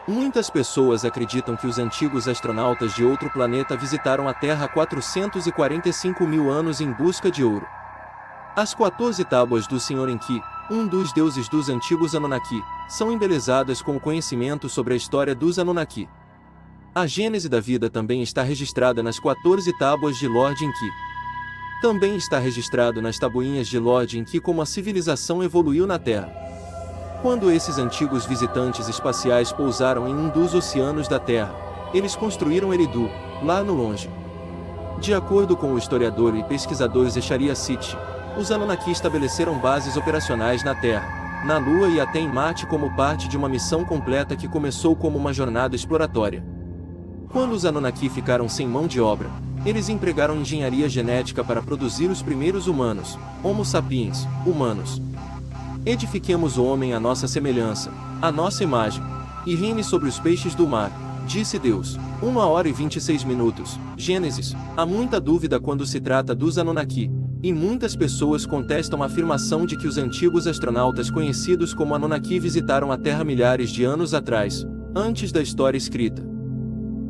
Muitas pessoas acreditam que os antigos astronautas de outro planeta visitaram a Terra há 445 mil anos em busca de ouro. As 14 tábuas do Senhor Enki, um dos deuses dos antigos Anunnaki, são embelezadas com o conhecimento sobre a história dos Anunnaki. A gênese da vida também está registrada nas 14 tábuas de Lord Enki. Também está registrado nas tabuinhas de Lord Enki como a civilização evoluiu na Terra. Quando esses antigos visitantes espaciais pousaram em um dos oceanos da Terra, eles construíram Eridu, lá no longe. De acordo com o historiador e pesquisador Zecharia Sitchin, os Anunnaki estabeleceram bases operacionais na Terra, na Lua e até em Marte como parte de uma missão completa que começou como uma jornada exploratória. Quando os Anunnaki ficaram sem mão de obra, eles empregaram engenharia genética para produzir os primeiros humanos, Homo sapiens, humanos. Edifiquemos o homem à nossa semelhança, à nossa imagem, e reine sobre os peixes do mar, disse Deus. 1h26. Gênesis. Há muita dúvida quando se trata dos Anunnaki, e muitas pessoas contestam a afirmação de que os antigos astronautas conhecidos como Anunnaki visitaram a Terra milhares de anos atrás, antes da história escrita.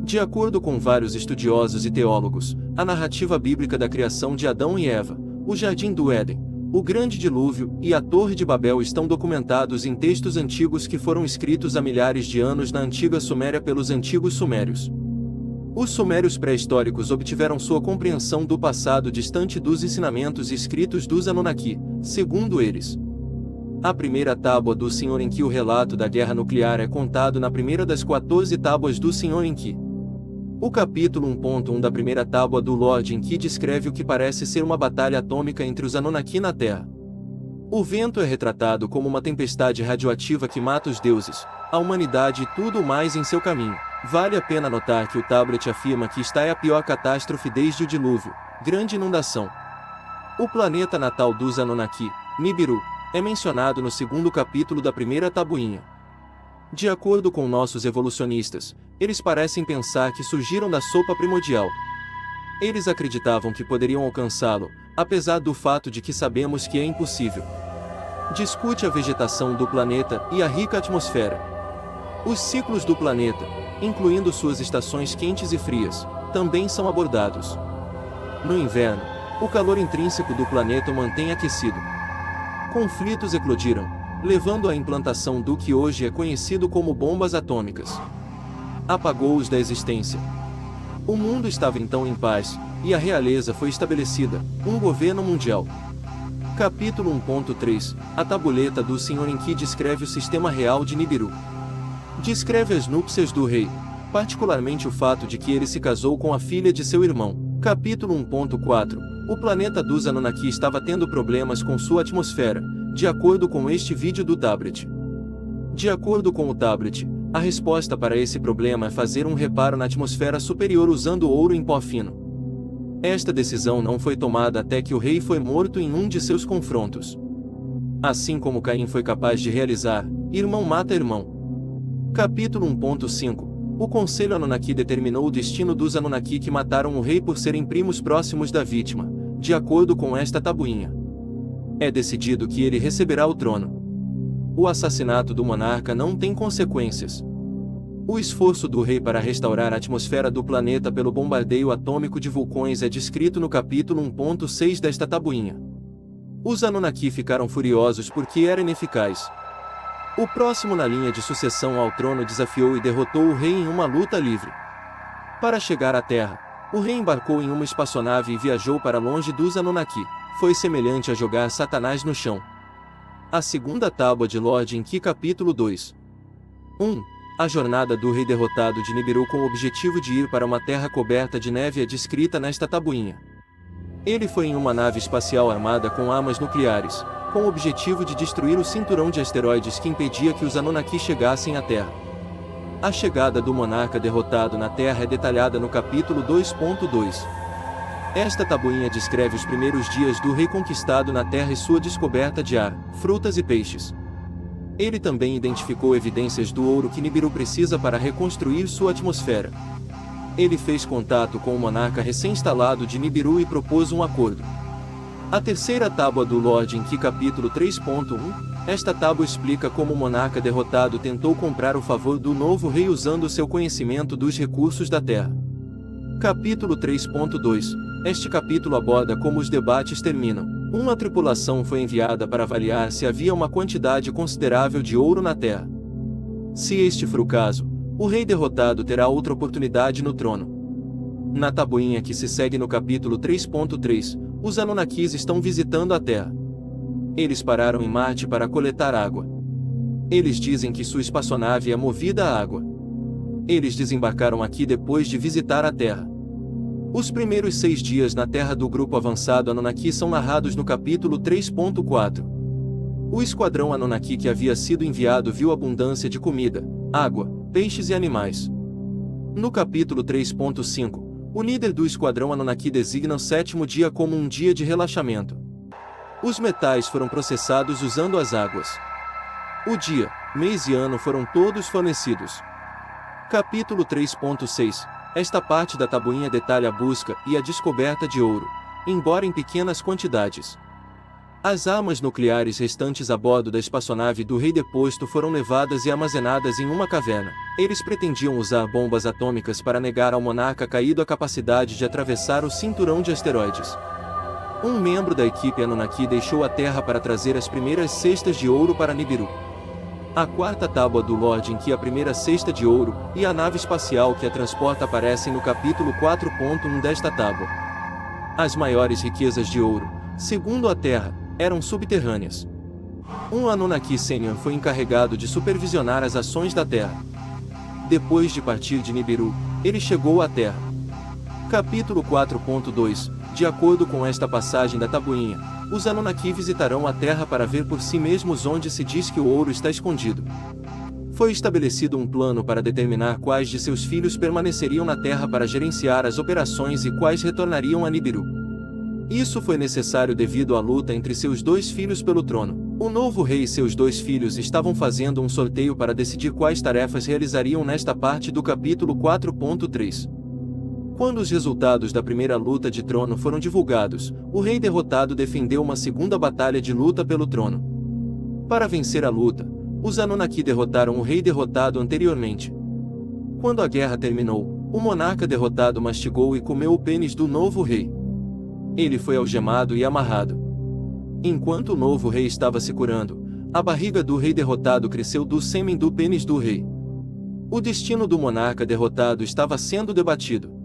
De acordo com vários estudiosos e teólogos, a narrativa bíblica da criação de Adão e Eva, o Jardim do Éden, o Grande Dilúvio e a Torre de Babel estão documentados em textos antigos que foram escritos há milhares de anos na antiga Suméria pelos antigos sumérios. Os sumérios pré-históricos obtiveram sua compreensão do passado distante dos ensinamentos escritos dos Anunnaki, segundo eles. A primeira tábua do Senhor Enki. O relato da guerra nuclear é contado na primeira das 14 tábuas do Senhor Enki. O capítulo 1.1 da primeira tábua do Lord Enki descreve o que parece ser uma batalha atômica entre os Anunnaki na Terra. O vento é retratado como uma tempestade radioativa que mata os deuses, a humanidade e tudo mais em seu caminho. Vale a pena notar que o tablet afirma que esta é a pior catástrofe desde o dilúvio, grande inundação. O planeta natal dos Anunnaki, Nibiru, é mencionado no segundo capítulo da primeira tabuinha. De acordo com nossos evolucionistas, eles parecem pensar que surgiram da sopa primordial. Eles acreditavam que poderiam alcançá-lo, apesar do fato de que sabemos que é impossível. Discute a vegetação do planeta e a rica atmosfera. Os ciclos do planeta, incluindo suas estações quentes e frias, também são abordados. No inverno, o calor intrínseco do planeta o mantém aquecido. Conflitos eclodiram, levando à implantação do que hoje é conhecido como bombas atômicas. Apagou-os da existência. O mundo estava então em paz, e a realeza foi estabelecida, um governo mundial. Capítulo 1.3. A tabuleta do Senhor Enki descreve o sistema real de Nibiru. Descreve as núpcias do rei, particularmente o fato de que ele se casou com a filha de seu irmão. Capítulo 1.4. O planeta dos Anunnaki estava tendo problemas com sua atmosfera, de acordo com este vídeo do tablet. De acordo com o tablet, a resposta para esse problema é fazer um reparo na atmosfera superior usando ouro em pó fino. Esta decisão não foi tomada até que o rei foi morto em um de seus confrontos. Assim como Caim foi capaz de realizar, irmão mata irmão. Capítulo 1.5. O Conselho Anunnaki determinou o destino dos Anunnaki que mataram o rei por serem primos próximos da vítima, de acordo com esta tabuinha. É decidido que ele receberá o trono. O assassinato do monarca não tem consequências. O esforço do rei para restaurar a atmosfera do planeta pelo bombardeio atômico de vulcões é descrito no capítulo 1.6 desta tabuinha. Os Anunnaki ficaram furiosos porque era ineficaz. O próximo na linha de sucessão ao trono desafiou e derrotou o rei em uma luta livre. Para chegar à Terra, o rei embarcou em uma espaçonave e viajou para longe dos Anunnaki. Foi semelhante a jogar Satanás no chão. A segunda tábua de Lord Enki. Capítulo 2. 1. A jornada do rei derrotado de Nibiru com o objetivo de ir para uma terra coberta de neve é descrita nesta tabuinha. Ele foi em uma nave espacial armada com armas nucleares, com o objetivo de destruir o cinturão de asteroides que impedia que os Anunnaki chegassem à Terra. A chegada do monarca derrotado na Terra é detalhada no capítulo 2.2. Esta tabuinha descreve os primeiros dias do rei conquistado na Terra e sua descoberta de ar, frutas e peixes. Ele também identificou evidências do ouro que Nibiru precisa para reconstruir sua atmosfera. Ele fez contato com o monarca recém-instalado de Nibiru e propôs um acordo. A terceira tábua do Lord Enki. Capítulo 3.1. Esta tábua explica como o monarca derrotado tentou comprar o favor do novo rei usando seu conhecimento dos recursos da terra. Capítulo 3.2. Este capítulo aborda como os debates terminam. Uma tripulação foi enviada para avaliar se havia uma quantidade considerável de ouro na terra. Se este for o caso, o rei derrotado terá outra oportunidade no trono. Na tabuinha que se segue no capítulo 3.3, os Anunnakis estão visitando a Terra. Eles pararam em Marte para coletar água. Eles dizem que sua espaçonave é movida a água. Eles desembarcaram aqui depois de visitar a Terra. Os primeiros 6 dias na Terra do grupo avançado Anunnaki são narrados no capítulo 3.4. O esquadrão Anunnaki que havia sido enviado viu abundância de comida, água, peixes e animais. No capítulo 3.5, o líder do esquadrão Anunnaki designa o 7º dia como um dia de relaxamento. Os metais foram processados usando as águas. O dia, mês e ano foram todos fornecidos. Capítulo 3.6. Esta parte da tabuinha detalha a busca e a descoberta de ouro, embora em pequenas quantidades. As armas nucleares restantes a bordo da espaçonave do rei deposto foram levadas e armazenadas em uma caverna. Eles pretendiam usar bombas atômicas para negar ao monarca caído a capacidade de atravessar o cinturão de asteroides. Um membro da equipe Anunnaki deixou a Terra para trazer as primeiras cestas de ouro para Nibiru. A 4ª tábua do Lorde em que a primeira cesta de ouro e a nave espacial que a transporta aparecem no capítulo 4.1 desta tábua. As maiores riquezas de ouro, segundo a Terra, eram subterrâneas. Um Anunnaki Sênior foi encarregado de supervisionar as ações da Terra. Depois de partir de Nibiru, ele chegou à Terra. Capítulo 4.2. De acordo com esta passagem da tabuinha, os Anunnaki visitarão a Terra para ver por si mesmos onde se diz que o ouro está escondido. Foi estabelecido um plano para determinar quais de seus filhos permaneceriam na Terra para gerenciar as operações e quais retornariam a Nibiru. Isso foi necessário devido à luta entre seus 2 filhos pelo trono. O novo rei e seus 2 filhos estavam fazendo um sorteio para decidir quais tarefas realizariam nesta parte do capítulo 4.3. Quando os resultados da primeira luta de trono foram divulgados, o rei derrotado defendeu uma segunda batalha de luta pelo trono. Para vencer a luta, os Anunnaki derrotaram o rei derrotado anteriormente. Quando a guerra terminou, o monarca derrotado mastigou e comeu o pênis do novo rei. Ele foi algemado e amarrado. Enquanto o novo rei estava se curando, a barriga do rei derrotado cresceu do sêmen do pênis do rei. O destino do monarca derrotado estava sendo debatido.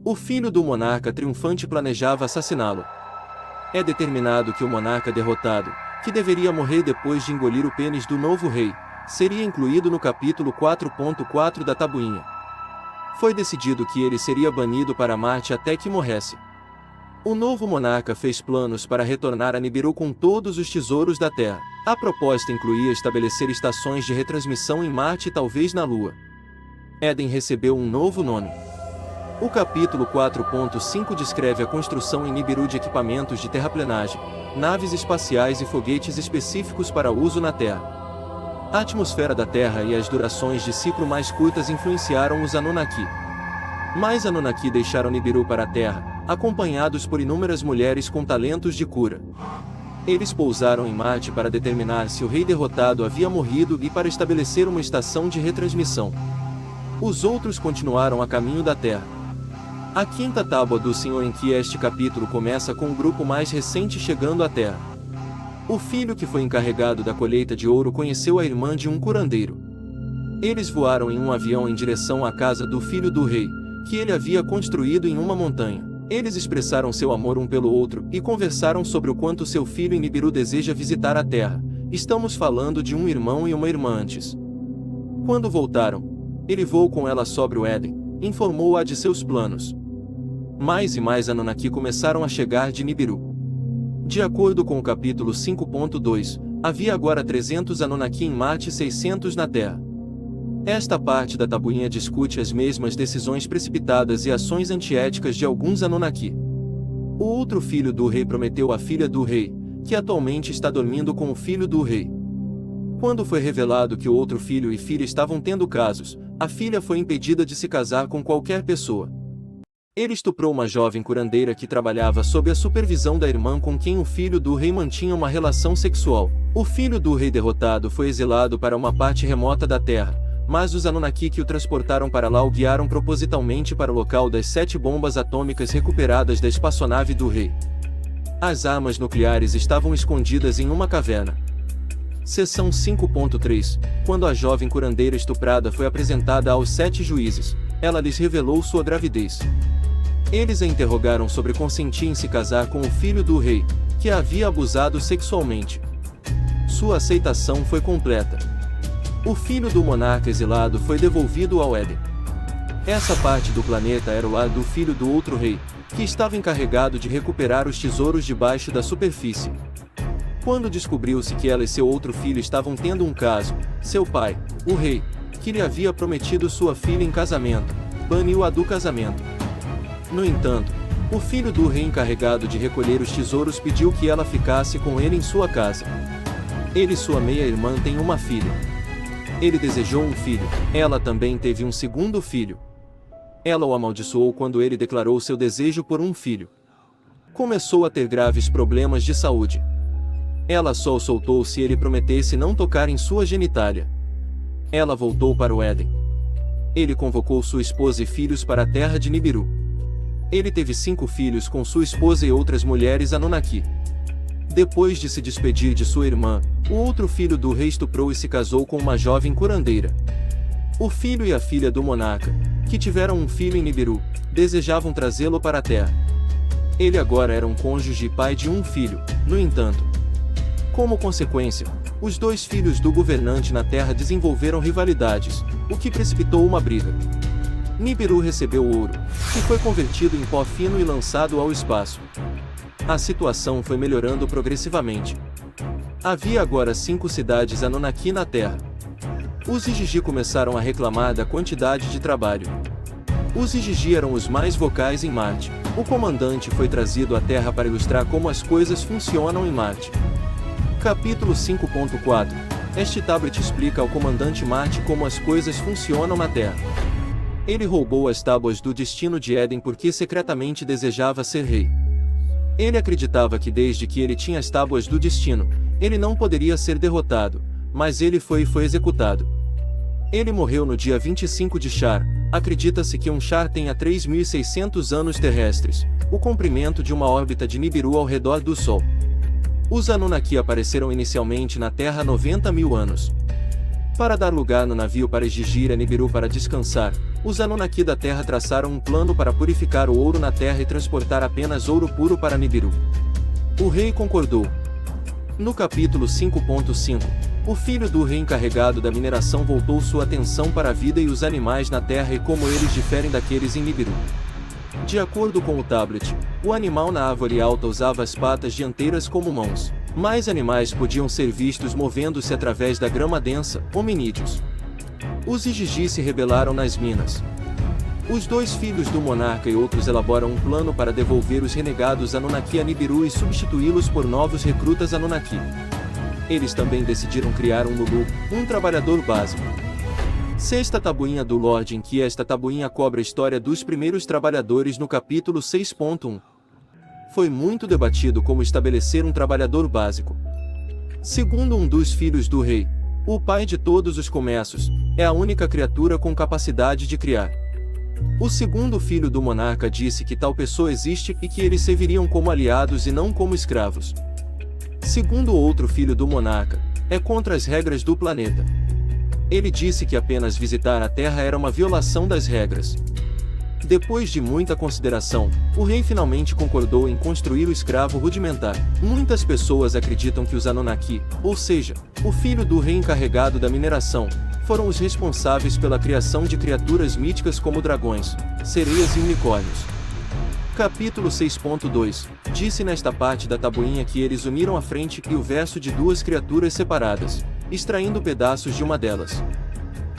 O filho do monarca triunfante planejava assassiná-lo. É determinado que o monarca derrotado, que deveria morrer depois de engolir o pênis do novo rei, seria incluído no capítulo 4.4 da tabuinha. Foi decidido que ele seria banido para Marte até que morresse. O novo monarca fez planos para retornar a Nibiru com todos os tesouros da Terra. A proposta incluía estabelecer estações de retransmissão em Marte e talvez na Lua. Eden recebeu um novo nome. O capítulo 4.5 descreve a construção em Nibiru de equipamentos de terraplenagem, naves espaciais e foguetes específicos para uso na Terra. A atmosfera da Terra e as durações de ciclo mais curtas influenciaram os Anunnaki. Mais Anunnaki deixaram Nibiru para a Terra, acompanhados por inúmeras mulheres com talentos de cura. Eles pousaram em Marte para determinar se o rei derrotado havia morrido e para estabelecer uma estação de retransmissão. Os outros continuaram a caminho da Terra. A 5ª tábua do Senhor em que este capítulo começa com o grupo mais recente chegando à Terra. O filho que foi encarregado da colheita de ouro conheceu a irmã de um curandeiro. Eles voaram em um avião em direção à casa do filho do rei, que ele havia construído em uma montanha. Eles expressaram seu amor um pelo outro e conversaram sobre o quanto seu filho em Nibiru deseja visitar a Terra. Estamos falando de um irmão e uma irmã antes. Quando voltaram, ele voou com ela sobre o Éden, informou-a de seus planos. Mais e mais Anunnaki começaram a chegar de Nibiru. De acordo com o capítulo 5.2, havia agora 300 Anunnaki em Marte e 600 na Terra. Esta parte da tabuinha discute as mesmas decisões precipitadas e ações antiéticas de alguns Anunnaki. O outro filho do rei prometeu à filha do rei, que atualmente está dormindo com o filho do rei. Quando foi revelado que o outro filho e filha estavam tendo casos, a filha foi impedida de se casar com qualquer pessoa. Ele estuprou uma jovem curandeira que trabalhava sob a supervisão da irmã com quem o filho do rei mantinha uma relação sexual. O filho do rei derrotado foi exilado para uma parte remota da Terra, mas os Anunnaki que o transportaram para lá o guiaram propositalmente para o local das 7 bombas atômicas recuperadas da espaçonave do rei. As armas nucleares estavam escondidas em uma caverna. Seção 5.3. Quando a jovem curandeira estuprada foi apresentada aos 7 juízes, ela lhes revelou sua gravidez. Eles a interrogaram sobre consentir em se casar com o filho do rei, que a havia abusado sexualmente. Sua aceitação foi completa. O filho do monarca exilado foi devolvido ao Éden. Essa parte do planeta era o lar do filho do outro rei, que estava encarregado de recuperar os tesouros debaixo da superfície. Quando descobriu-se que ela e seu outro filho estavam tendo um caso, seu pai, o rei, que lhe havia prometido sua filha em casamento, baniu-a do casamento. No entanto, o filho do rei encarregado de recolher os tesouros pediu que ela ficasse com ele em sua casa. Ele e sua meia-irmã têm uma filha. Ele desejou um filho, ela também teve um segundo filho. Ela o amaldiçoou quando ele declarou seu desejo por um filho. Começou a ter graves problemas de saúde. Ela só o soltou se ele prometesse não tocar em sua genitália. Ela voltou para o Éden. Ele convocou sua esposa e filhos para a terra de Nibiru. Ele teve 5 filhos com sua esposa e outras mulheres Anunnaki. Depois de se despedir de sua irmã, o outro filho do rei estuprou e se casou com uma jovem curandeira. O filho e a filha do monarca, que tiveram um filho em Nibiru, desejavam trazê-lo para a terra. Ele agora era um cônjuge e pai de um filho, no entanto. Como consequência, os 2 filhos do governante na terra desenvolveram rivalidades, o que precipitou uma briga. Nibiru recebeu ouro, que foi convertido em pó fino e lançado ao espaço. A situação foi melhorando progressivamente. Havia agora 5 cidades Anunnaki na Terra. Os Igigi começaram a reclamar da quantidade de trabalho. Os Igigi eram os mais vocais em Marte. O comandante foi trazido à Terra para ilustrar como as coisas funcionam em Marte. Capítulo 5.4. Este tablet explica ao comandante Marte como as coisas funcionam na Terra. Ele roubou as tábuas do destino de Éden porque secretamente desejava ser rei. Ele acreditava que desde que ele tinha as tábuas do destino, ele não poderia ser derrotado, mas ele foi e foi executado. Ele morreu no dia 25 de Char. Acredita-se que um Char tenha 3.600 anos terrestres, o comprimento de uma órbita de Nibiru ao redor do Sol. Os Anunnaki apareceram inicialmente na Terra há 90.000 anos. Para dar lugar no navio para exigir a Nibiru para descansar, os Anunnaki da Terra traçaram um plano para purificar o ouro na Terra e transportar apenas ouro puro para Nibiru. O rei concordou. No capítulo 5.5, o filho do rei encarregado da mineração voltou sua atenção para a vida e os animais na Terra e como eles diferem daqueles em Nibiru. De acordo com o tablet, o animal na árvore alta usava as patas dianteiras como mãos. Mais animais podiam ser vistos movendo-se através da grama densa, hominídeos. Os Igigi se rebelaram nas minas. Os 2 filhos do monarca e outros elaboram um plano para devolver os renegados Anunnaki a Nibiru e substituí-los por novos recrutas Anunnaki. Eles também decidiram criar um Lulu, um trabalhador básico. Sexta tabuinha do Lorde, em que esta tabuinha cobre a história dos primeiros trabalhadores no capítulo 6.1. Foi muito debatido como estabelecer um trabalhador básico. Segundo um dos filhos do rei, o pai de todos os comércios, é a única criatura com capacidade de criar. O segundo filho do monarca disse que tal pessoa existe e que eles serviriam como aliados e não como escravos. Segundo o outro filho do monarca, é contra as regras do planeta. Ele disse que apenas visitar a Terra era uma violação das regras. Depois de muita consideração, o rei finalmente concordou em construir o escravo rudimentar. Muitas pessoas acreditam que os Anunnaki, ou seja, o filho do rei encarregado da mineração, foram os responsáveis pela criação de criaturas míticas como dragões, sereias e unicórnios. Capítulo 6.2. Disse nesta parte da tabuinha que eles uniram a frente e o verso de 2 criaturas separadas, extraindo pedaços de uma delas.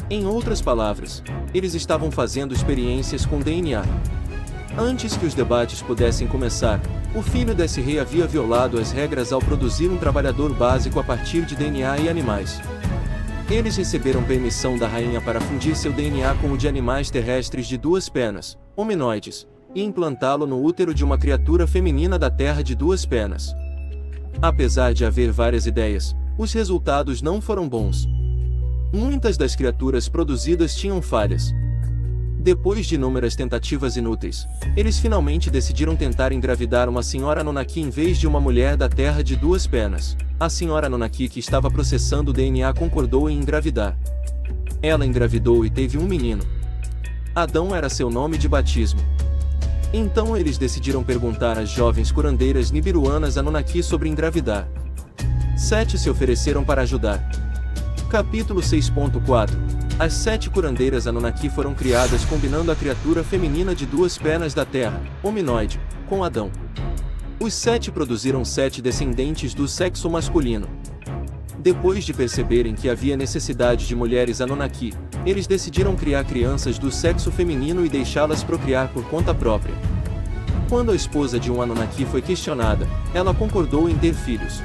Em outras palavras, eles estavam fazendo experiências com DNA. Antes que os debates pudessem começar, o filho desse rei havia violado as regras ao produzir um trabalhador básico a partir de DNA e animais. Eles receberam permissão da rainha para fundir seu DNA com o de animais terrestres de 2 pernas, hominoides, e implantá-lo no útero de uma criatura feminina da Terra de 2 pernas. Apesar de haver várias ideias, os resultados não foram bons. Muitas das criaturas produzidas tinham falhas. Depois de inúmeras tentativas inúteis, eles finalmente decidiram tentar engravidar uma senhora Anunnaki em vez de uma mulher da Terra de 2 pernas. A senhora Anunnaki que estava processando o DNA concordou em engravidar. Ela engravidou e teve um menino. Adão era seu nome de batismo. Então eles decidiram perguntar às jovens curandeiras nibiruanas Anunnaki sobre engravidar. 7 se ofereceram para ajudar. Capítulo 6.4 As 7 curandeiras Anunnaki foram criadas combinando a criatura feminina de 2 pernas da Terra, hominoide, com Adão. Os 7 produziram 7 descendentes do sexo masculino. Depois de perceberem que havia necessidade de mulheres Anunnaki, eles decidiram criar crianças do sexo feminino e deixá-las procriar por conta própria. Quando a esposa de um Anunnaki foi questionada, ela concordou em ter filhos.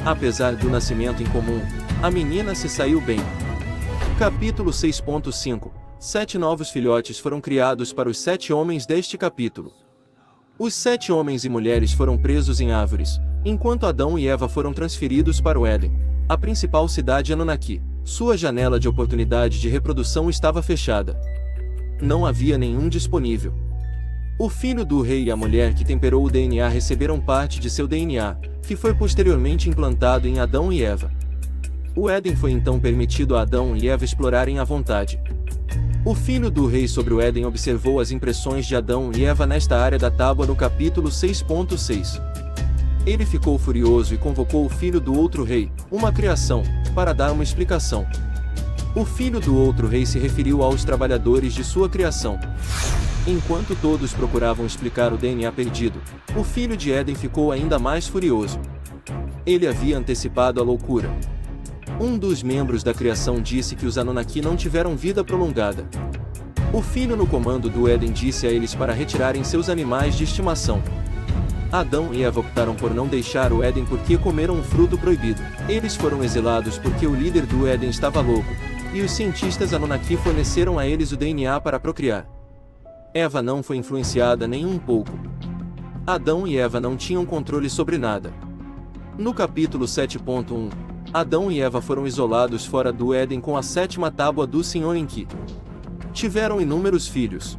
Apesar do nascimento incomum, a menina se saiu bem. Capítulo 6.5 7 novos filhotes foram criados para os 7 homens deste capítulo. Os 7 homens e mulheres foram presos em árvores, enquanto Adão e Eva foram transferidos para o Éden, a principal cidade Anunnaki. Sua janela de oportunidade de reprodução estava fechada. Não havia nenhum disponível. O filho do rei e a mulher que temperou o DNA receberam parte de seu DNA, que foi posteriormente implantado em Adão e Eva. O Éden foi então permitido a Adão e Eva explorarem à vontade. O filho do rei sobre o Éden observou as impressões de Adão e Eva nesta área da tábua no capítulo 6.6. Ele ficou furioso e convocou o filho do outro rei, uma criação, para dar uma explicação. O filho do outro rei se referiu aos trabalhadores de sua criação. Enquanto todos procuravam explicar o DNA perdido, o filho de Éden ficou ainda mais furioso. Ele havia antecipado a loucura. Um dos membros da criação disse que os Anunnaki não tiveram vida prolongada. O filho no comando do Éden disse a eles para retirarem seus animais de estimação. Adão e Eva optaram por não deixar o Éden porque comeram um fruto proibido. Eles foram exilados porque o líder do Éden estava louco, e os cientistas Anunnaki forneceram a eles o DNA para procriar. Eva não foi influenciada nem um pouco. Adão e Eva não tinham controle sobre nada. No capítulo 7.1, Adão e Eva foram isolados fora do Éden com a 7ª tábua do Senhor Enki. Tiveram inúmeros filhos.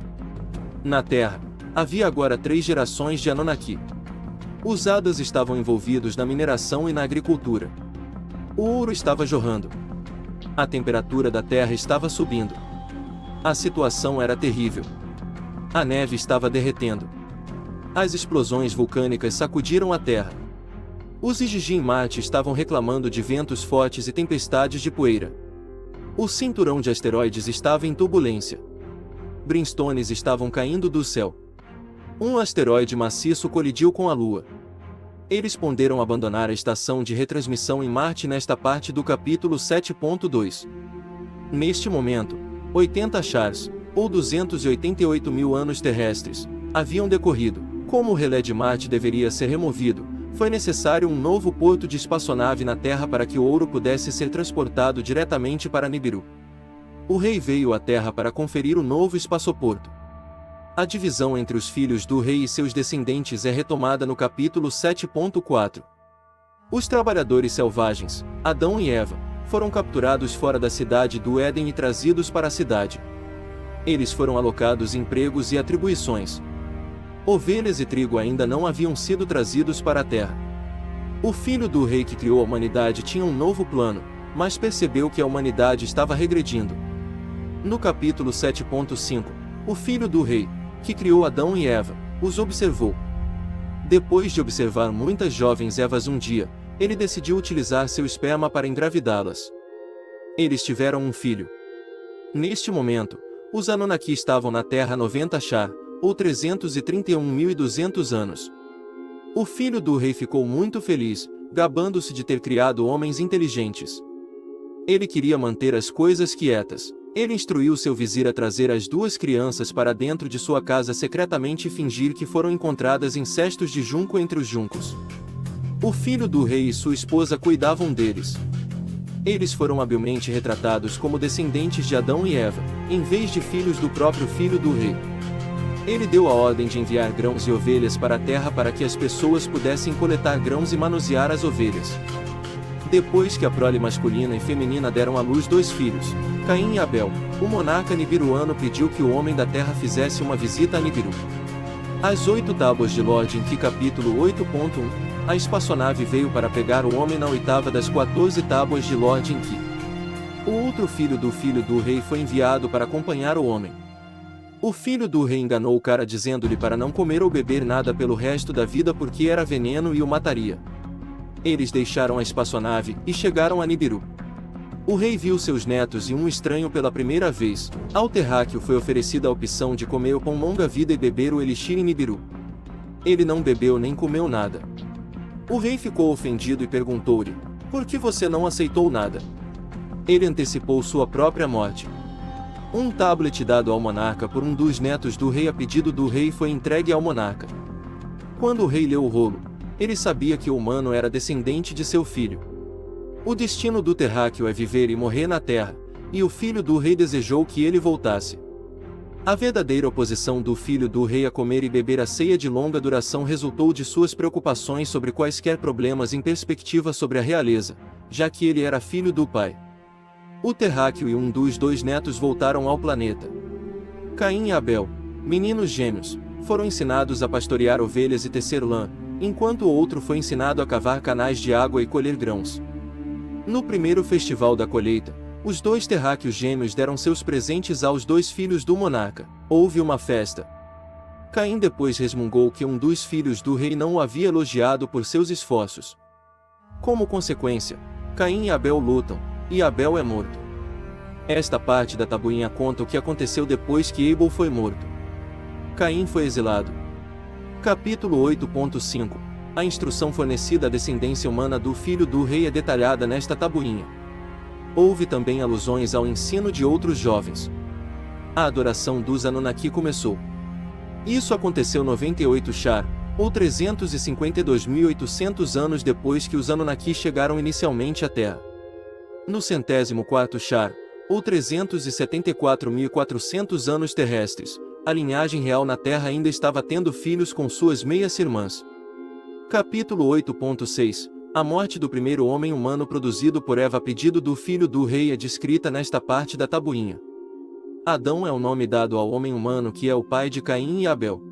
Na Terra, havia agora 3 gerações de Anunnaki. Os Hadas estavam envolvidos na mineração e na agricultura. O ouro estava jorrando. A temperatura da Terra estava subindo. A situação era terrível. A neve estava derretendo. As explosões vulcânicas sacudiram a Terra. Os Ijiji em Marte estavam reclamando de ventos fortes e tempestades de poeira. O cinturão de asteroides estava em turbulência. Brimstones estavam caindo do céu. Um asteroide maciço colidiu com a Lua. Eles ponderam abandonar a estação de retransmissão em Marte nesta parte do capítulo 7.2. Neste momento, 80 chars, ou 288 mil anos terrestres, haviam decorrido. Como o relé de Marte deveria ser removido, foi necessário um novo porto de espaçonave na Terra para que o ouro pudesse ser transportado diretamente para Nibiru. O rei veio à Terra para conferir o novo espaçoporto. A divisão entre os filhos do rei e seus descendentes é retomada no capítulo 7.4. Os trabalhadores selvagens, Adão e Eva, foram capturados fora da cidade do Éden e trazidos para a cidade. Eles foram alocados empregos e atribuições. Ovelhas e trigo ainda não haviam sido trazidos para a terra. O filho do rei que criou a humanidade tinha um novo plano, mas percebeu que a humanidade estava regredindo. No capítulo 7.5, o filho do rei, que criou Adão e Eva, os observou. Depois de observar muitas jovens Evas um dia, ele decidiu utilizar seu esperma para engravidá-las. Eles tiveram um filho. Neste momento, os Anunnaki estavam na Terra 90 Char, ou 331.200 anos. O filho do rei ficou muito feliz, gabando-se de ter criado homens inteligentes. Ele queria manter as coisas quietas. Ele instruiu seu vizir a trazer as 2 crianças para dentro de sua casa secretamente e fingir que foram encontradas em cestos de junco entre os juncos. O filho do rei e sua esposa cuidavam deles. Eles foram habilmente retratados como descendentes de Adão e Eva, em vez de filhos do próprio filho do rei. Ele deu a ordem de enviar grãos e ovelhas para a terra para que as pessoas pudessem coletar grãos e manusear as ovelhas. Depois que a prole masculina e feminina deram à luz 2 filhos, Caim e Abel, o monarca nibiruano pediu que o homem da terra fizesse uma visita a Nibiru. As 8 tábuas de Lord Enki capítulo 8.1. A espaçonave veio para pegar o homem na 8ª das 14 tábuas de Lord Enki. O outro filho do rei foi enviado para acompanhar o homem. O filho do rei enganou o cara dizendo-lhe para não comer ou beber nada pelo resto da vida porque era veneno e o mataria. Eles deixaram a espaçonave e chegaram a Nibiru. O rei viu seus netos e um estranho pela primeira vez. Ao terráqueo foi oferecida a opção de comer o pão longa-vida e beber o elixir em Nibiru. Ele não bebeu nem comeu nada. O rei ficou ofendido e perguntou-lhe: por que você não aceitou nada? Ele antecipou sua própria morte. Um tablet dado ao monarca por um dos netos do rei a pedido do rei foi entregue ao monarca. Quando o rei leu o rolo, ele sabia que o humano era descendente de seu filho. O destino do terráqueo é viver e morrer na terra, e o filho do rei desejou que ele voltasse. A verdadeira oposição do filho do rei a comer e beber a ceia de longa duração resultou de suas preocupações sobre quaisquer problemas em perspectiva sobre a realeza, já que ele era filho do pai. O terráqueo e um dos 2 netos voltaram ao planeta. Caim e Abel, meninos gêmeos, foram ensinados a pastorear ovelhas e tecer lã, enquanto o outro foi ensinado a cavar canais de água e colher grãos. No primeiro festival da colheita, os 2 terráqueos gêmeos deram seus presentes aos 2 filhos do monarca. Houve uma festa. Caim depois resmungou que um dos filhos do rei não o havia elogiado por seus esforços. Como consequência, Caim e Abel lutam, e Abel é morto. Esta parte da tabuinha conta o que aconteceu depois que Abel foi morto. Caim foi exilado. Capítulo 8.5. A instrução fornecida à descendência humana do filho do rei é detalhada nesta tabuinha. Houve também alusões ao ensino de outros jovens. A adoração dos Anunnaki começou. Isso aconteceu 98 Shar, ou 352.800 anos depois que os Anunnaki chegaram inicialmente à Terra. No 104º Shar, ou 374.400 anos terrestres, a linhagem real na Terra ainda estava tendo filhos com suas meias-irmãs. Capítulo 8.6. A morte do primeiro homem humano produzido por Eva a pedido do filho do rei é descrita nesta parte da tabuinha. Adão é o nome dado ao homem humano que é o pai de Caim e Abel.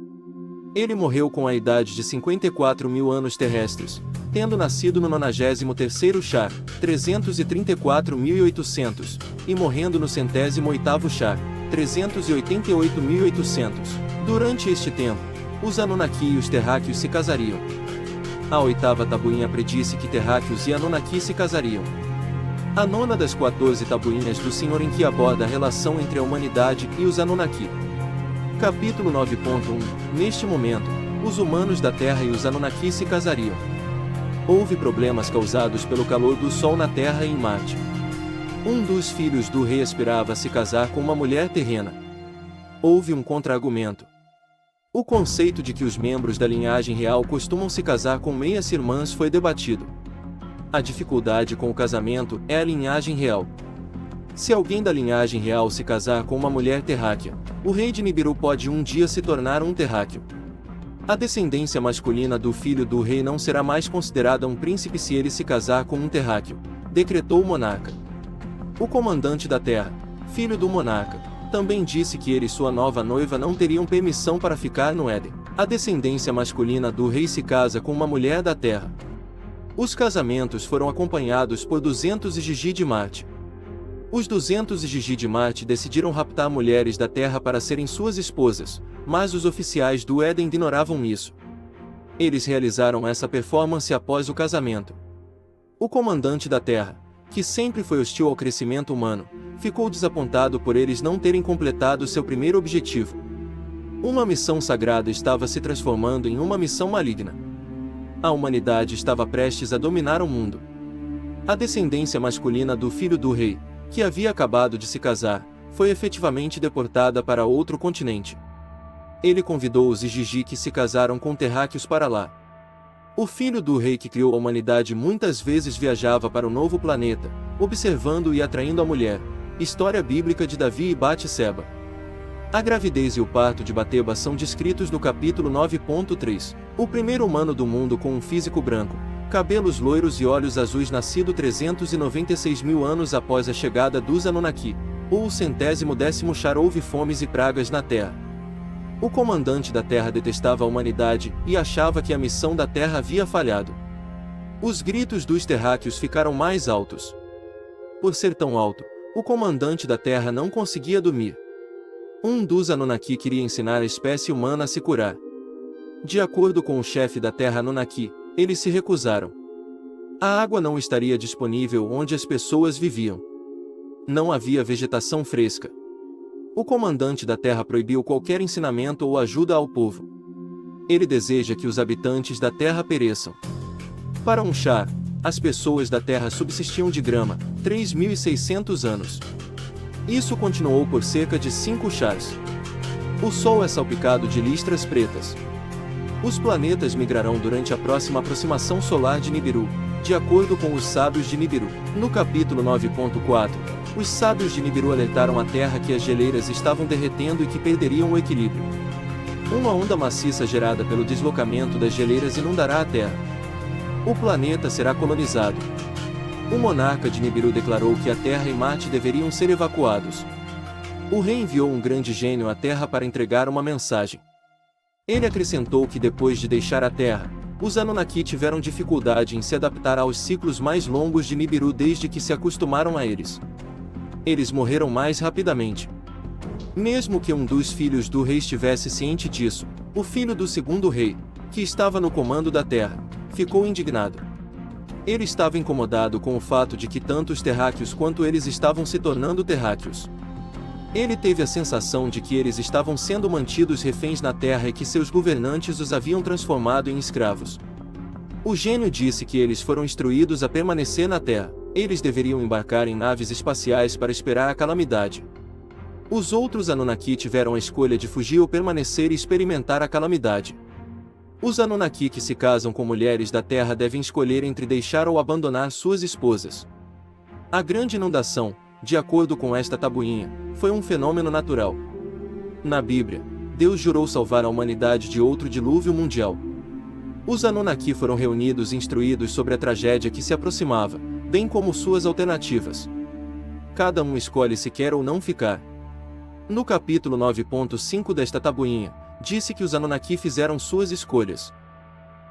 Ele morreu com a idade de 54.000 anos terrestres, tendo nascido no 93º Shar, 334.800, e morrendo no 108º Shar, 388.800. Durante este tempo, os Anunnaki e os terráqueos se casariam. A 8ª tabuinha predisse que terráqueos e Anunnaki se casariam. A 9ª das 14 tabuinhas do Senhor Enki aborda a relação entre a humanidade e os Anunnaki. Capítulo 9.1. Neste momento, os humanos da Terra e os Anunnaki se casariam. Houve problemas causados pelo calor do Sol na Terra e em Marte. Um dos filhos do rei aspirava a se casar com uma mulher terrena. Houve um contra-argumento. O conceito de que os membros da linhagem real costumam se casar com meias-irmãs foi debatido. A dificuldade com o casamento é a linhagem real. Se alguém da linhagem real se casar com uma mulher terráquea, o rei de Nibiru pode um dia se tornar um terráqueo. A descendência masculina do filho do rei não será mais considerada um príncipe se ele se casar com um terráqueo, decretou o monarca. O comandante da terra, filho do monarca, também disse que ele e sua nova noiva não teriam permissão para ficar no Éden. A descendência masculina do rei se casa com uma mulher da terra. Os casamentos foram acompanhados por 200 Gigi de Marte. Os 200 Gigi de Marte decidiram raptar mulheres da Terra para serem suas esposas, mas os oficiais do Éden ignoravam isso. Eles realizaram essa performance após o casamento. O comandante da Terra, que sempre foi hostil ao crescimento humano, ficou desapontado por eles não terem completado seu primeiro objetivo. Uma missão sagrada estava se transformando em uma missão maligna. A humanidade estava prestes a dominar o mundo. A descendência masculina do filho do rei, que havia acabado de se casar, foi efetivamente deportada para outro continente. Ele convidou os Igigi que se casaram com terráqueos para lá. O filho do rei que criou a humanidade muitas vezes viajava para o novo planeta, observando e atraindo a mulher. História bíblica de Davi e Batseba. A gravidez e o parto de Bateba são descritos no capítulo 9.3. O primeiro humano do mundo com um físico branco, cabelos loiros e olhos azuis, nascido 396 mil anos após a chegada dos Anunnaki, ou o 110º Char. Houve fomes e pragas na Terra. O comandante da Terra detestava a humanidade e achava que a missão da Terra havia falhado. Os gritos dos terráqueos ficaram mais altos. Por ser tão alto, o comandante da Terra não conseguia dormir. Um dos Anunnaki queria ensinar a espécie humana a se curar. De acordo com o chefe da Terra Anunnaki, eles se recusaram. A água não estaria disponível onde as pessoas viviam. Não havia vegetação fresca. O comandante da Terra proibiu qualquer ensinamento ou ajuda ao povo. Ele deseja que os habitantes da Terra pereçam. Para um Char, as pessoas da Terra subsistiam de grama, 3.600 anos. Isso continuou por cerca de 5 Chars. O Sol é salpicado de listras pretas. Os planetas migrarão durante a próxima aproximação solar de Nibiru, de acordo com os sábios de Nibiru. No capítulo 9.4, os sábios de Nibiru alertaram a Terra que as geleiras estavam derretendo e que perderiam o equilíbrio. Uma onda maciça gerada pelo deslocamento das geleiras inundará a Terra. O planeta será colonizado. O monarca de Nibiru declarou que a Terra e Marte deveriam ser evacuados. O rei enviou um grande gênio à Terra para entregar uma mensagem. Ele acrescentou que depois de deixar a Terra, os Anunnaki tiveram dificuldade em se adaptar aos ciclos mais longos de Nibiru desde que se acostumaram a eles. Eles morreram mais rapidamente. Mesmo que um dos filhos do rei estivesse ciente disso, o filho do segundo rei, que estava no comando da Terra, ficou indignado. Ele estava incomodado com o fato de que tanto os terráqueos quanto eles estavam se tornando terráqueos. Ele teve a sensação de que eles estavam sendo mantidos reféns na Terra e que seus governantes os haviam transformado em escravos. O gênio disse que eles foram instruídos a permanecer na Terra. Eles deveriam embarcar em naves espaciais para esperar a calamidade. Os outros Anunnaki tiveram a escolha de fugir ou permanecer e experimentar a calamidade. Os Anunnaki que se casam com mulheres da Terra devem escolher entre deixar ou abandonar suas esposas. A grande inundação, de acordo com esta tabuinha, foi um fenômeno natural. Na Bíblia, Deus jurou salvar a humanidade de outro dilúvio mundial. Os Anunnaki foram reunidos e instruídos sobre a tragédia que se aproximava, bem como suas alternativas. Cada um escolhe se quer ou não ficar. No capítulo 9.5 desta tabuinha, disse que os Anunnaki fizeram suas escolhas.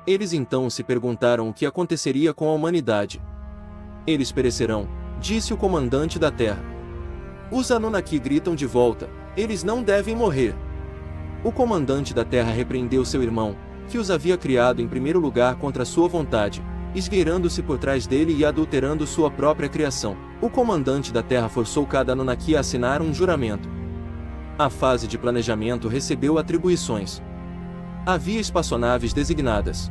Eles então se perguntaram o que aconteceria com a humanidade. Eles perecerão, disse o comandante da Terra. Os Anunnaki gritam de volta, eles não devem morrer. O comandante da Terra repreendeu seu irmão, que os havia criado em primeiro lugar contra sua vontade, esgueirando-se por trás dele e adulterando sua própria criação. O comandante da Terra forçou cada Anunnaki a assinar um juramento. A fase de planejamento recebeu atribuições. Havia espaçonaves designadas.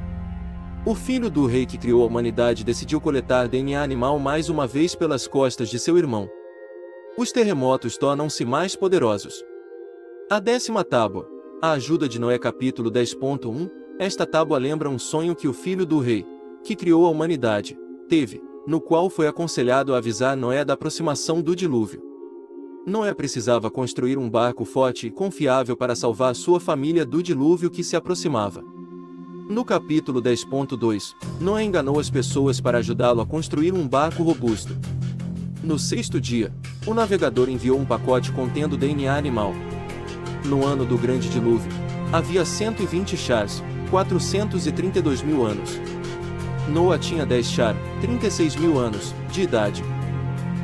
O filho do rei que criou a humanidade decidiu coletar DNA animal mais uma vez pelas costas de seu irmão. Os terremotos tornam-se mais poderosos. A 10ª tábua, a ajuda de Noé, capítulo 10.1, esta tábua lembra um sonho que o filho do rei, que criou a humanidade, teve, no qual foi aconselhado a avisar Noé da aproximação do dilúvio. Noé precisava construir um barco forte e confiável para salvar sua família do dilúvio que se aproximava. No capítulo 10.2, Noé enganou as pessoas para ajudá-lo a construir um barco robusto. No 6º dia, o navegador enviou um pacote contendo DNA animal. No ano do grande dilúvio, havia 120 Chars, 432 mil anos. Noa tinha 10 Char, 36 mil anos, de idade.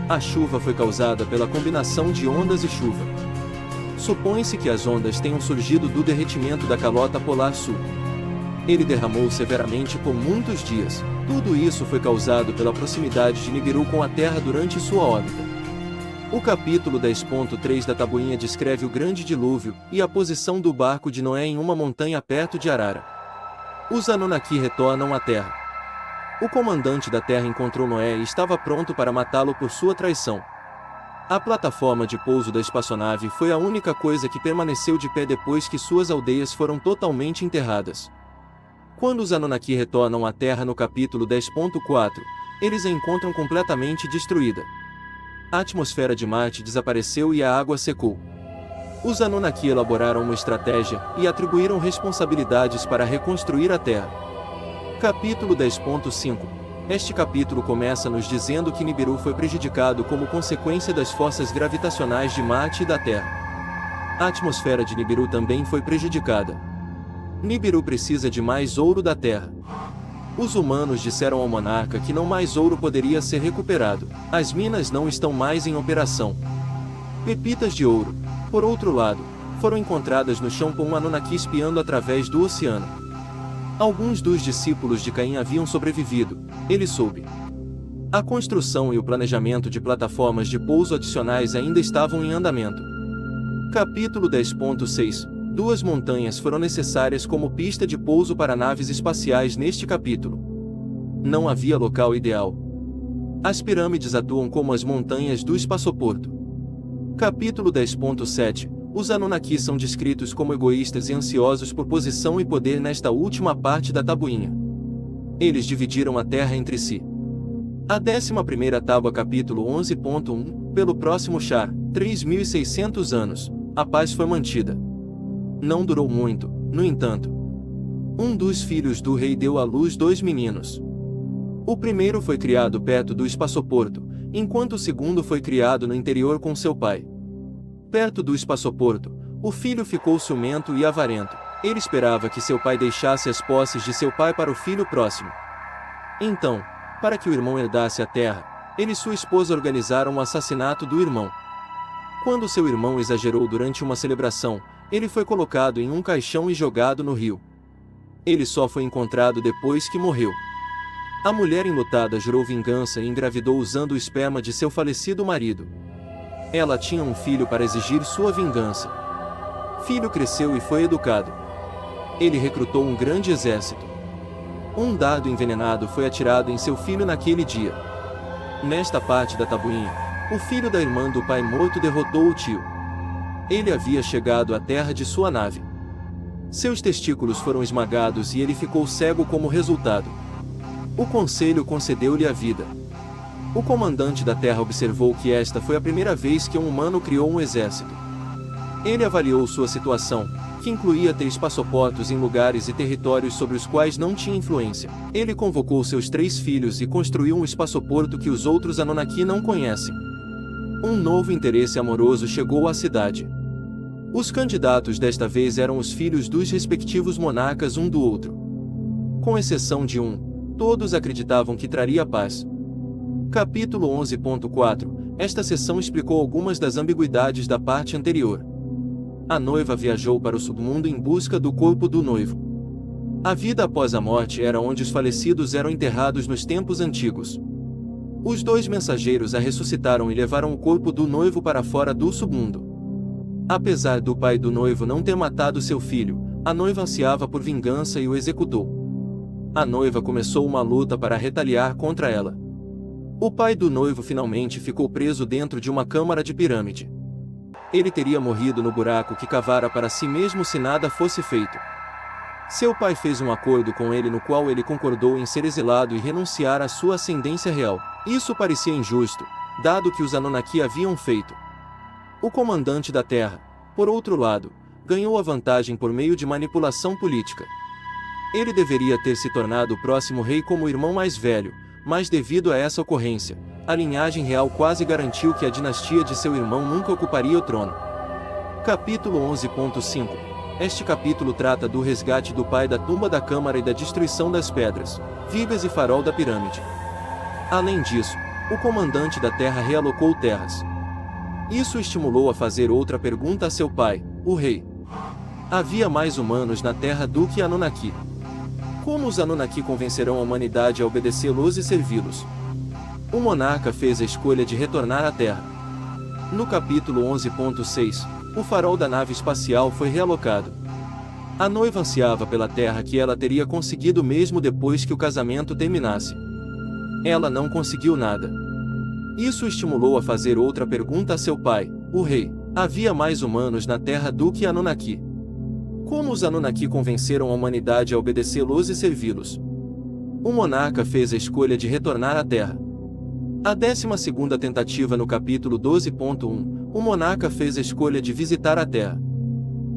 A chuva foi causada pela combinação de ondas e chuva. Supõe-se que as ondas tenham surgido do derretimento da calota polar sul. Ele derramou severamente por muitos dias. Tudo isso foi causado pela proximidade de Nibiru com a Terra durante sua órbita. O capítulo 10.3 da tabuinha descreve o grande dilúvio e a posição do barco de Noé em uma montanha perto de Arara. Os Anunnaki retornam à Terra. O comandante da Terra encontrou Noé e estava pronto para matá-lo por sua traição. A plataforma de pouso da espaçonave foi a única coisa que permaneceu de pé depois que suas aldeias foram totalmente enterradas. Quando os Anunnaki retornam à Terra no capítulo 10.4, eles a encontram completamente destruída. A atmosfera de Marte desapareceu e a água secou. Os Anunnaki elaboraram uma estratégia e atribuíram responsabilidades para reconstruir a Terra. Capítulo 10.5. Este capítulo começa nos dizendo que Nibiru foi prejudicado como consequência das forças gravitacionais de Marte e da Terra. A atmosfera de Nibiru também foi prejudicada. Nibiru precisa de mais ouro da Terra. Os humanos disseram ao monarca que não mais ouro poderia ser recuperado. As minas não estão mais em operação. Pepitas de ouro, por outro lado, foram encontradas no chão por um Anunnaki espiando através do oceano. Alguns dos discípulos de Caim haviam sobrevivido, ele soube. A construção e o planejamento de plataformas de pouso adicionais ainda estavam em andamento. Capítulo 10.6. Duas montanhas foram necessárias como pista de pouso para naves espaciais neste capítulo. Não havia local ideal. As pirâmides atuam como as montanhas do espaçoporto. Capítulo 10.7. Os Anunnaki são descritos como egoístas e ansiosos por posição e poder nesta última parte da tabuinha. Eles dividiram a Terra entre si. A 11ª tábua capítulo 11.1. Pelo próximo Char, 3.600 anos, a paz foi mantida. Não durou muito, no entanto. Um dos filhos do rei deu à luz 2 meninos. O primeiro foi criado perto do espaçoporto, enquanto o segundo foi criado no interior com seu pai. Perto do espaçoporto, o filho ficou ciumento e avarento. Ele esperava que seu pai deixasse as posses de seu pai para o filho próximo. Então, para que o irmão herdasse a terra, ele e sua esposa organizaram o assassinato do irmão. Quando seu irmão exagerou durante uma celebração, ele foi colocado em um caixão e jogado no rio. Ele só foi encontrado depois que morreu. A mulher enlutada jurou vingança e engravidou usando o esperma de seu falecido marido. Ela tinha um filho para exigir sua vingança. Filho cresceu e foi educado. Ele recrutou um grande exército. Um dardo envenenado foi atirado em seu filho naquele dia. Nesta parte da tabuinha, o filho da irmã do pai morto derrotou o tio. Ele havia chegado à terra de sua nave. Seus testículos foram esmagados e ele ficou cego como resultado. O conselho concedeu-lhe a vida. O comandante da Terra observou que esta foi a primeira vez que um humano criou um exército. Ele avaliou sua situação, que incluía ter espaçoportos em lugares e territórios sobre os quais não tinha influência. Ele convocou seus 3 filhos e construiu um espaçoporto que os outros Anunnaki não conhecem. Um novo interesse amoroso chegou à cidade. Os candidatos desta vez eram os filhos dos respectivos monarcas um do outro. Com exceção de um, todos acreditavam que traria paz. Capítulo 11.4. Esta seção explicou algumas das ambiguidades da parte anterior. A noiva viajou para o submundo em busca do corpo do noivo. A vida após a morte era onde os falecidos eram enterrados nos tempos antigos. Os 2 mensageiros a ressuscitaram e levaram o corpo do noivo para fora do submundo. Apesar do pai do noivo não ter matado seu filho, a noiva ansiava por vingança e o executou. A noiva começou uma luta para retaliar contra ela. O pai do noivo finalmente ficou preso dentro de uma câmara de pirâmide. Ele teria morrido no buraco que cavara para si mesmo se nada fosse feito. Seu pai fez um acordo com ele no qual ele concordou em ser exilado e renunciar à sua ascendência real. Isso parecia injusto, dado que os Anunnaki haviam feito. O comandante da Terra, por outro lado, ganhou a vantagem por meio de manipulação política. Ele deveria ter se tornado o próximo rei como o irmão mais velho, mas devido a essa ocorrência, a linhagem real quase garantiu que a dinastia de seu irmão nunca ocuparia o trono. Capítulo 11.5. Este capítulo trata do resgate do pai da tumba da câmara e da destruição das pedras, vigas e farol da pirâmide. Além disso, o comandante da Terra realocou terras. Isso o estimulou a fazer outra pergunta a seu pai, o rei. Havia mais humanos na Terra do que Anunnaki. Como os Anunnaki convencerão a humanidade a obedecê-los e servi-los? O monarca fez a escolha de retornar à Terra. No capítulo 11.6, o farol da nave espacial foi realocado. A noiva ansiava pela terra que ela teria conseguido mesmo depois que o casamento terminasse. Ela não conseguiu nada. Isso o estimulou a fazer outra pergunta a seu pai, o rei. Havia mais humanos na Terra do que Anunnaki. Como os Anunnaki convenceram a humanidade a obedecê-los e servi-los? O monarca fez a escolha de retornar à Terra. A 12ª tentativa no capítulo 12.1, o monarca fez a escolha de visitar a Terra.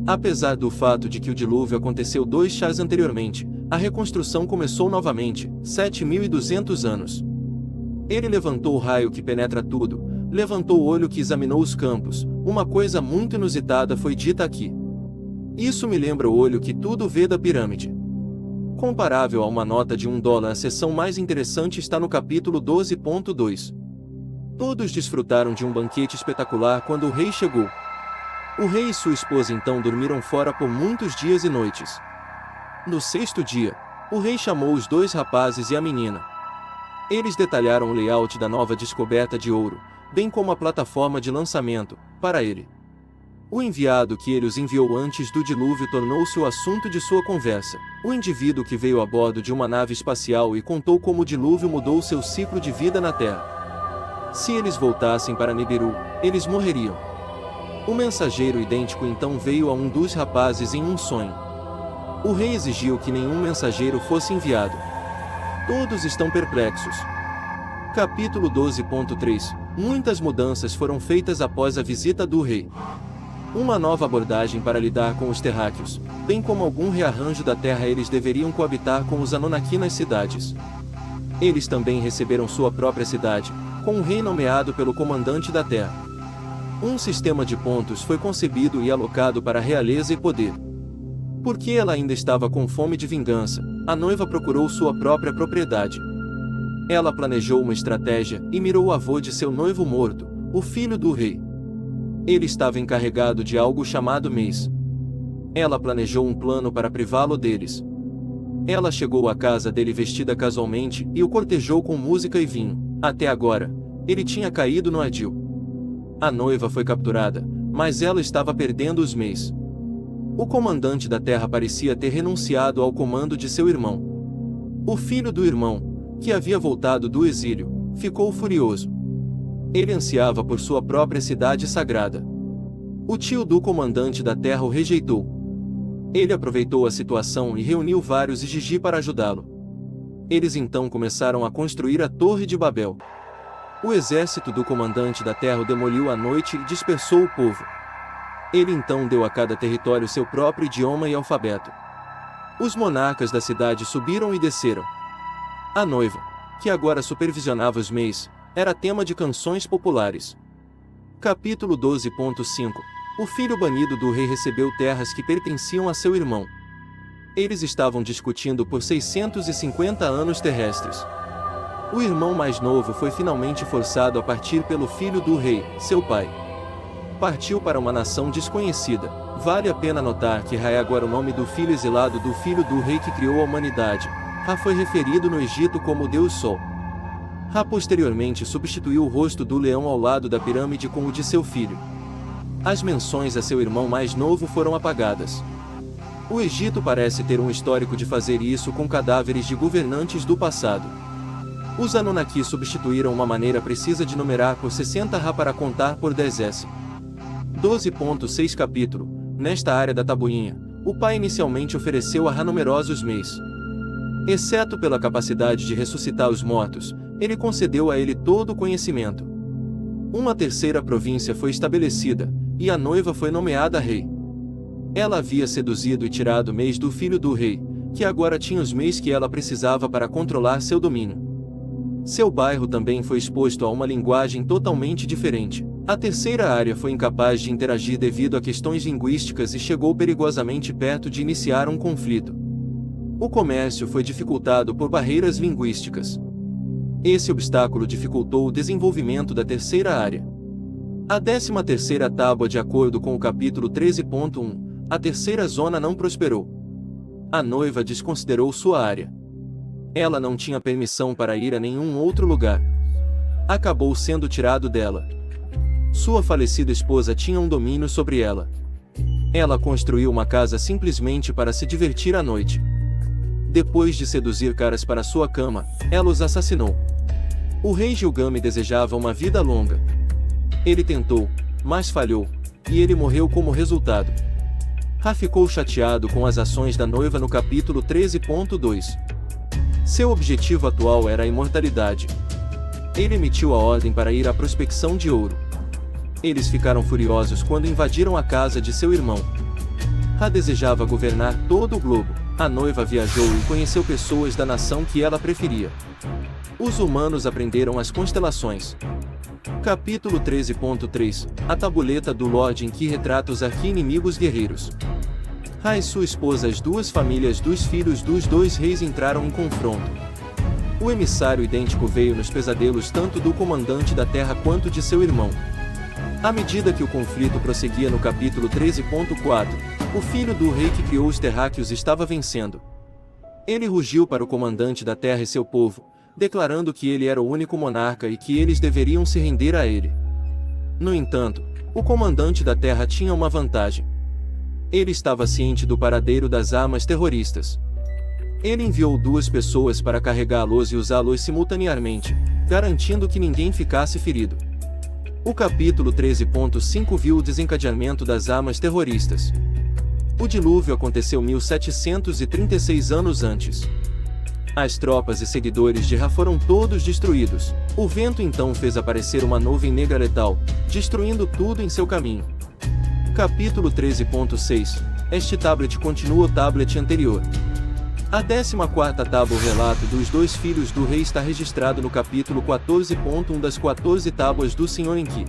Apesar do fato de que o dilúvio aconteceu 2 chás anteriormente, a reconstrução começou novamente, 7.200 anos. Ele levantou o raio que penetra tudo, levantou o olho que examinou os campos. Uma coisa muito inusitada foi dita aqui. Isso me lembra o olho que tudo vê da pirâmide. Comparável a uma nota de $1, a seção mais interessante está no capítulo 12.2. Todos desfrutaram de um banquete espetacular quando o rei chegou. O rei e sua esposa então dormiram fora por muitos dias e noites. No 6º dia, o rei chamou os 2 rapazes e a menina. Eles detalharam o layout da nova descoberta de ouro, bem como a plataforma de lançamento, para ele. O enviado que ele os enviou antes do dilúvio tornou-se o assunto de sua conversa. O indivíduo que veio a bordo de uma nave espacial e contou como o dilúvio mudou seu ciclo de vida na Terra. Se eles voltassem para Nibiru, eles morreriam. O mensageiro idêntico então veio a um dos rapazes em um sonho. O rei exigiu que nenhum mensageiro fosse enviado. Todos estão perplexos. Capítulo 12.3. Muitas mudanças foram feitas após a visita do rei. Uma nova abordagem para lidar com os terráqueos, bem como algum rearranjo da terra. Eles deveriam coabitar com os Anunnaki nas cidades. Eles também receberam sua própria cidade, com um rei nomeado pelo comandante da terra. Um sistema de pontos foi concebido e alocado para realeza e poder. Porque ela ainda estava com fome de vingança, a noiva procurou sua própria propriedade. Ela planejou uma estratégia e mirou o avô de seu noivo morto, o filho do rei. Ele estava encarregado de algo chamado mês. Ela planejou um plano para privá-lo deles. Ela chegou à casa dele vestida casualmente e o cortejou com música e vinho. Até agora, ele tinha caído no ardil. A noiva foi capturada, mas ela estava perdendo os mês. O comandante da terra parecia ter renunciado ao comando de seu irmão. O filho do irmão, que havia voltado do exílio, ficou furioso. Ele ansiava por sua própria cidade sagrada. O tio do comandante da terra o rejeitou. Ele aproveitou a situação e reuniu vários Igigi para ajudá-lo. Eles então começaram a construir a Torre de Babel. O exército do comandante da terra o demoliu à noite e dispersou o povo. Ele então deu a cada território seu próprio idioma e alfabeto. Os monarcas da cidade subiram e desceram. A noiva, que agora supervisionava os mês, era tema de canções populares. Capítulo 12.5. O filho banido do rei recebeu terras que pertenciam a seu irmão. Eles estavam discutindo por 650 anos terrestres. O irmão mais novo foi finalmente forçado a partir pelo filho do rei, seu pai. Partiu para uma nação desconhecida. Vale a pena notar que Ra é agora o nome do filho exilado do filho do rei que criou a humanidade. Ra foi referido no Egito como o Deus Sol. Ra posteriormente substituiu o rosto do leão ao lado da pirâmide com o de seu filho. As menções a seu irmão mais novo foram apagadas. O Egito parece ter um histórico de fazer isso com cadáveres de governantes do passado. Os Anunnaki substituíram uma maneira precisa de numerar por 60 Ra para contar por 10s. 12.6 Capítulo. Nesta área da tabuinha, o pai inicialmente ofereceu a Ra numerosos mês. Exceto pela capacidade de ressuscitar os mortos, ele concedeu a ele todo o conhecimento. Uma terceira província foi estabelecida, e a noiva foi nomeada rei. Ela havia seduzido e tirado mês do filho do rei, que agora tinha os mês que ela precisava para controlar seu domínio. Seu bairro também foi exposto a uma linguagem totalmente diferente. A terceira área foi incapaz de interagir devido a questões linguísticas e chegou perigosamente perto de iniciar um conflito. O comércio foi dificultado por barreiras linguísticas. Esse obstáculo dificultou o desenvolvimento da terceira área. A 13ª tábua, de acordo com o capítulo 13.1, a terceira zona não prosperou. A noiva desconsiderou sua área. Ela não tinha permissão para ir a nenhum outro lugar. Acabou sendo tirado dela. Sua falecida esposa tinha um domínio sobre ela. Ela construiu uma casa simplesmente para se divertir à noite. Depois de seduzir caras para sua cama, ela os assassinou. O rei Gilgame desejava uma vida longa. Ele tentou, mas falhou, e ele morreu como resultado. Ra ficou chateado com as ações da noiva no capítulo 13.2. Seu objetivo atual era a imortalidade. Ele emitiu a ordem para ir à prospecção de ouro. Eles ficaram furiosos quando invadiram a casa de seu irmão. Ra desejava governar todo o globo. A noiva viajou e conheceu pessoas da nação que ela preferia. Os humanos aprenderam as constelações. Capítulo 13.3 A tabuleta do Lorde em que retrata os arqui-inimigos guerreiros. Ra e sua esposa, as duas famílias dos filhos dos dois reis entraram em confronto. O emissário idêntico veio nos pesadelos tanto do comandante da terra quanto de seu irmão. À medida que o conflito prosseguia no capítulo 13.4, o filho do rei que criou os terráqueos estava vencendo. Ele rugiu para o comandante da terra e seu povo, declarando que ele era o único monarca e que eles deveriam se render a ele. No entanto, o comandante da terra tinha uma vantagem. Ele estava ciente do paradeiro das armas terroristas. Ele enviou 2 pessoas para carregá-los e usá-los simultaneamente, garantindo que ninguém ficasse ferido. O capítulo 13.5 viu o desencadeamento das armas terroristas. O dilúvio aconteceu 1736 anos antes. As tropas e seguidores de Ra foram todos destruídos. O vento então fez aparecer uma nuvem negra letal, destruindo tudo em seu caminho. Capítulo 13.6 Este tablet continua o tablet anterior. A 14ª tábua, o relato dos 2 filhos do rei, está registrado no capítulo 14.1 das 14 tábuas do Senhor Enki.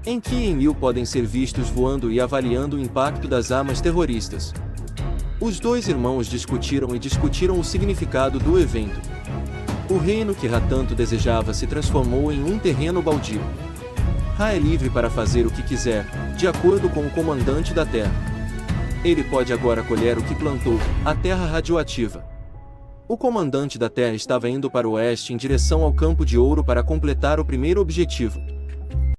Enki e Enlil podem ser vistos voando e avaliando o impacto das armas terroristas. Os 2 irmãos discutiram o significado do evento. O reino que Ra tanto desejava se transformou em um terreno baldio. Ra é livre para fazer o que quiser, de acordo com o comandante da terra. Ele pode agora colher o que plantou, a terra radioativa. O comandante da terra estava indo para o oeste em direção ao campo de ouro para completar o primeiro objetivo.